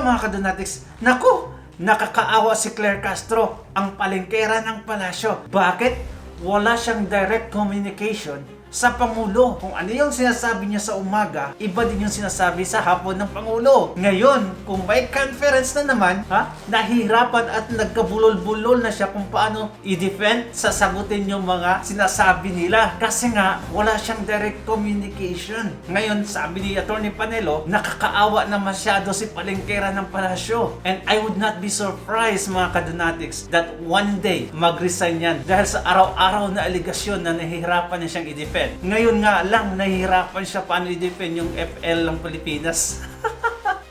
mga kadonatics, naku, nakakaawa si Claire Castro, ang palengkera ng palasyo. Bakit? Wala siyang direct communication sa Pangulo. Kung ano yung sinasabi niya sa umaga, iba din yung sinasabi sa hapon ng Pangulo. Ngayon, kung may conference na naman, nahihirapan at nagkabulol-bulol na siya kung paano i-defend, sasagutin yung mga sinasabi nila. Kasi nga, wala siyang direct communication. Ngayon, sabi ni Atty. Panelo, nakakaawa na masyado si palengkera ng palasyo. And I would not be surprised, mga kadonatics, that one day, mag-resign yan dahil sa araw-araw na aligasyon na nahihirapan niya siyang i-defend. Ngayon nga lang, nahihirapan siya paano i-defend yung FL ng Pilipinas.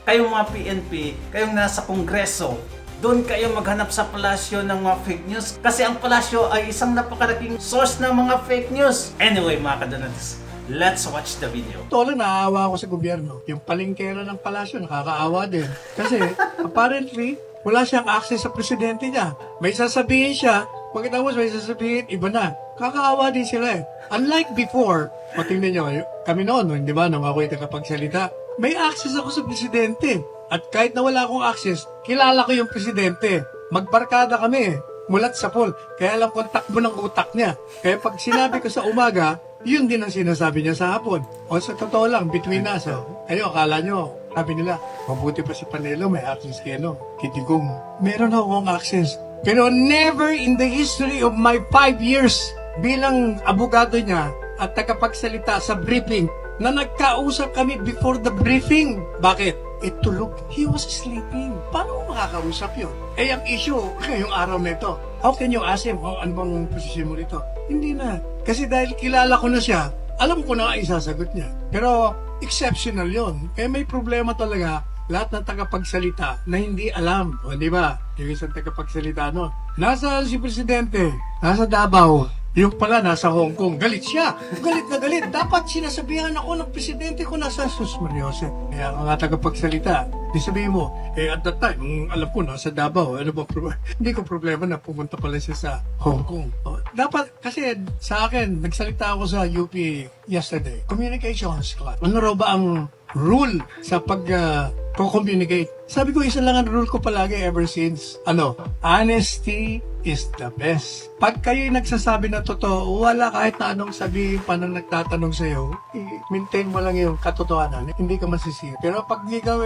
Kayong mga PNP, kayong nasa Kongreso, doon kayo maghanap sa palasyo ng mga fake news. Kasi ang palasyo ay isang napakalaking source ng mga fake news. Anyway, mga kadonatics, let's watch the video. Totoo lang, naaawa ako sa gobyerno. Yung palengkera ng palasyo, nakakaawa din. Kasi, apparently, wala siyang access sa presidente niya. May sasabihin siya, pagkatapos may sasabihin, iba na. Kakaawa din sila eh. Unlike before, patingnan nyo, kami noon, di ba, nung ako'y nakapagsalita, may access ako sa presidente. At kahit na wala akong access, kilala ko yung presidente. Magbarkada kami, mulat sa pool. Kaya alam ko ang takbo ng utak niya. Kaya pag sinabi ko sa umaga, yun din ang sinasabi niya sa hapon. O sa totoo lang, between us. Kayo, akala nyo, sabi nila, mabuti pa si Panelo, may access kayo, no? Kitigong, meron akong access. Pero never in the history of my 5 years bilang abogado niya at tagapagsalita sa briefing na nagkausap kami before the briefing. Bakit? Tulog. He was sleeping. Paano mo makakausap yun? Ang issue, ngayong araw na ito, how can you ask him, ano bang posisyon mo rito? Hindi na. Kasi dahil kilala ko na siya, alam ko na isasagot niya. Pero exceptional yon. Kaya may problema talaga lahat ng tagapagsalita na hindi alam. O di ba? Yung isang tagapagsalita no. Nasa si Presidente, nasa Davao, yung pala nasa Hong Kong. Galit siya. Galit na galit. Dapat sinasabihan ako ng Presidente ko nasa Sus Mariose. Kaya ang tagapagsalita, di sabihin mo, at that time, alam ko nasa Davao, ano ba problema? Hindi ko problema na pumunta pala siya sa Hong Kong. Dapat, kasi sa akin, nagsalita ako sa UP yesterday. Communications class. Ano raw ba ang rule sa pag-communicate? Sabi ko, isa lang ang rule ko palagi ever since. Honesty is the best. Pag kayo'y nagsasabi na totoo, wala kahit na anong sabihin pa nang nagtatanong sa'yo, i-maintain mo lang yung katotohanan. Hindi ka masisira. Pero pag ikaw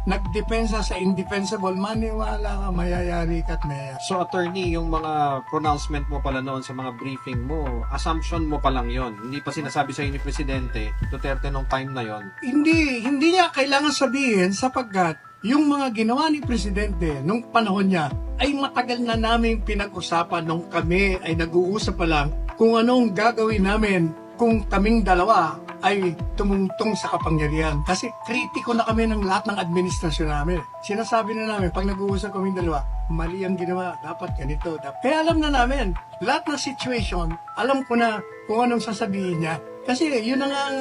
nagdepensa sa indefensible, maniwala ka, mayayari ka at mayayari. So attorney, yung mga pronouncement mo pala noon sa mga briefing mo, assumption mo pa lang yon. Hindi pa sinasabi sa ni Presidente Duterte nung time na yon. Hindi niya kailangan sabihin sapagkat yung mga ginawa ni Presidente nung panahon niya ay matagal na namin pinag-usapan nung kami ay nag-uusap pa lang kung anong gagawin namin kung kaming dalawa ay tumungtong sa kapangyarihan. Kasi kritiko na kami ng lahat ng administrasyon namin. Sinasabi na namin, pag nag-uusap kaming dalawa, mali ang ginawa, dapat ganito. Kaya alam na namin, lahat ng situation, alam ko na kung anong sasabihin niya. Kasi yun na nga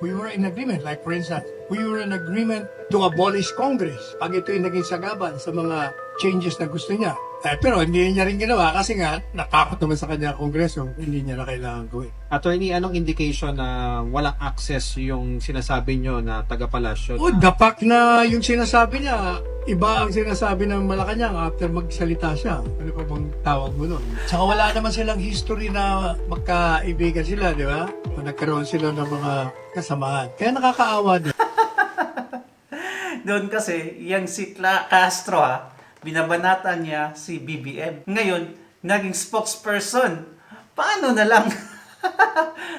we were in agreement. Like for instance, we were in agreement to abolish Congress. Pag ito'y naging sagaban sa mga changes na gusto niya. Pero hindi niya rin ginawa kasi nga natakot naman sa kanya Kongreso, hindi niya na kailangan gawin. Attorney, anong indication na walang access yung sinasabi nyo na taga-palasyo? Dapak na yung sinasabi niya, iba ang sinasabi ng Malacanang after magsalita siya. Ano pa bang tawag mo nun? Saka wala naman silang history na magkaibigan sila, di ba? Nagkaroon sila ng mga kasamaan. Kaya nakakaawa din. Doon kasi, yung si Castro binabanatan niya si BBM. Ngayon, naging spokesperson. Paano na lang?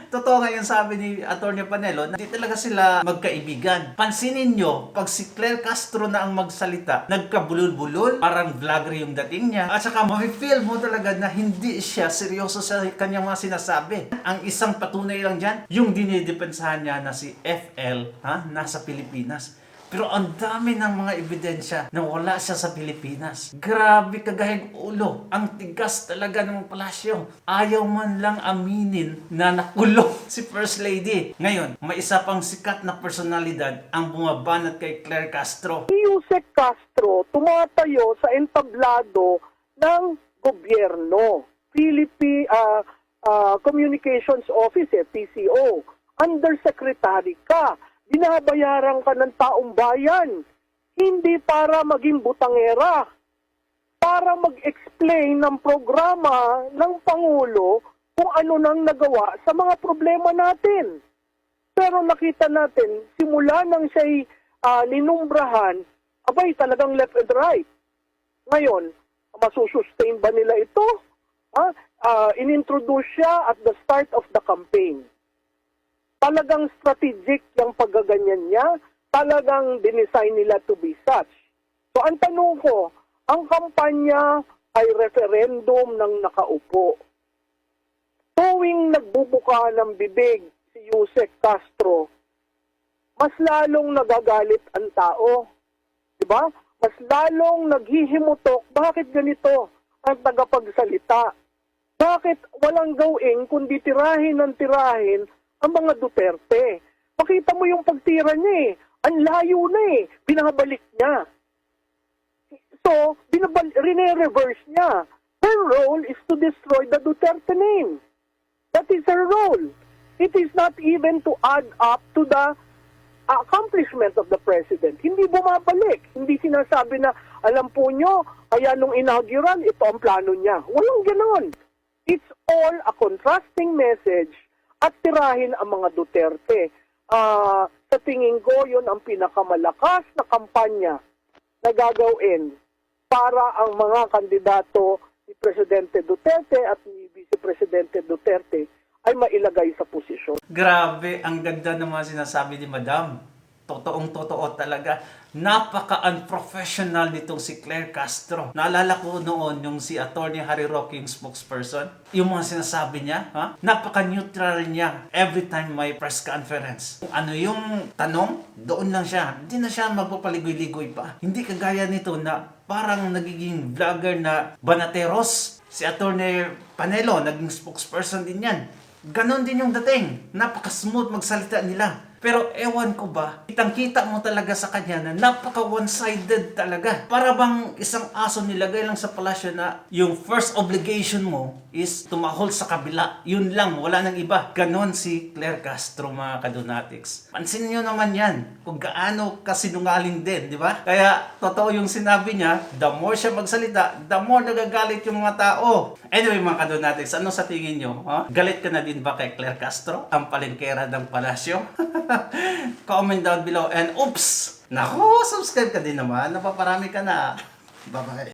Totoo nga yung sabi ni Atty. Panelo, na hindi talaga sila magkaibigan. Pansinin nyo, pag si Claire Castro na ang magsalita, nagkabulol-bulol, parang vlogger yung dating niya. At saka ma-feel mo talaga na hindi siya seryoso sa kanyang mga sinasabi. Ang isang patunay lang dyan, yung dinidepensahan niya na si FL, nasa Pilipinas. Pero ang dami ng mga ebidensya na wala siya sa Pilipinas. Grabe kagahig ulo. Ang tigas talaga ng palasyo. Ayaw man lang aminin na nakulong si First Lady. Ngayon, may isa pang sikat na personalidad ang bumabanat kay Claire Castro. Si Yusek Castro tumatayo sa entablado ng gobyerno. Communications Office, PCO. Undersecretary ka. Binabayaran ka ng taong bayan. hindi para maging butangera, para mag-explain ng programa ng Pangulo kung ano nang nagawa sa mga problema natin. Pero nakita natin, simula nang siya'y ninumbrahan, abay talagang left and right. Ngayon, masusustain ba nila ito? Inintroduce siya at the start of the campaign. Talagang strategic yung paggaganyan niya, talagang dinesign nila to be such. So ang tanong ko, ang kampanya ay referendum ng nakaupo. Tuwing nagbubuka ng bibig si Yusek Castro, mas lalong nagagalit ang tao. Diba? Mas lalong naghihimutok, bakit ganito ang tagapagsalita? Bakit walang gawin kundi tirahin ng tirahin ang mga Duterte? Makita mo yung pagtira niya ang layo na binabalik niya. So, rene-reverse niya. Her role is to destroy the Duterte name. That is her role. It is not even to add up to the accomplishment of the president. Hindi bumabalik. Hindi sinasabi na, alam po nyo, kaya nung inaugural, ito ang plano niya. Walang ganon. It's all a contrasting message at tirahin ang mga Duterte. Sa tingin ko, yun ang pinakamalakas na kampanya na gagawin para ang mga kandidato ni Presidente Duterte at ni Vice Presidente Duterte ay mailagay sa posisyon. Grabe, ang ganda ng mga sinasabi ni Madam. Totoong-totoo talaga. Napaka-unprofessional nitong si Claire Castro. Naalala ko noon yung si Attorney Harry Roque, yung spokesperson. Yung mga sinasabi niya, napaka-neutral niya every time may press conference. Ano yung tanong, doon lang siya. Hindi na siya magpapaligoy-ligoy pa. Hindi kagaya nito na parang nagiging vlogger na Banateros. Si Attorney Panelo, naging spokesperson din yan. Ganon din yung dating. Napaka-smooth magsalita nila. Pero ewan ko ba, kitang-kita mo talaga sa kanya na napaka one-sided talaga. Para bang isang aso nilagay lang sa palasyo na yung first obligation mo is tumahol sa kabila. Yun lang, wala nang iba. Ganon si Claire Castro, mga kadonatics. Pansin nyo naman yan, kung gaano kasinungaling din, di ba? Kaya totoo yung sinabi niya, the more siya magsalita, the more nagagalit yung mga tao. Anyway, mga kadonatics, ano sa tingin nyo? Galit ka na din ba kay Claire Castro, ang palengkera ng palasyo? Comment down below and oops! Naku, subscribe ka din naman. Napaparami ka na. Bye-bye.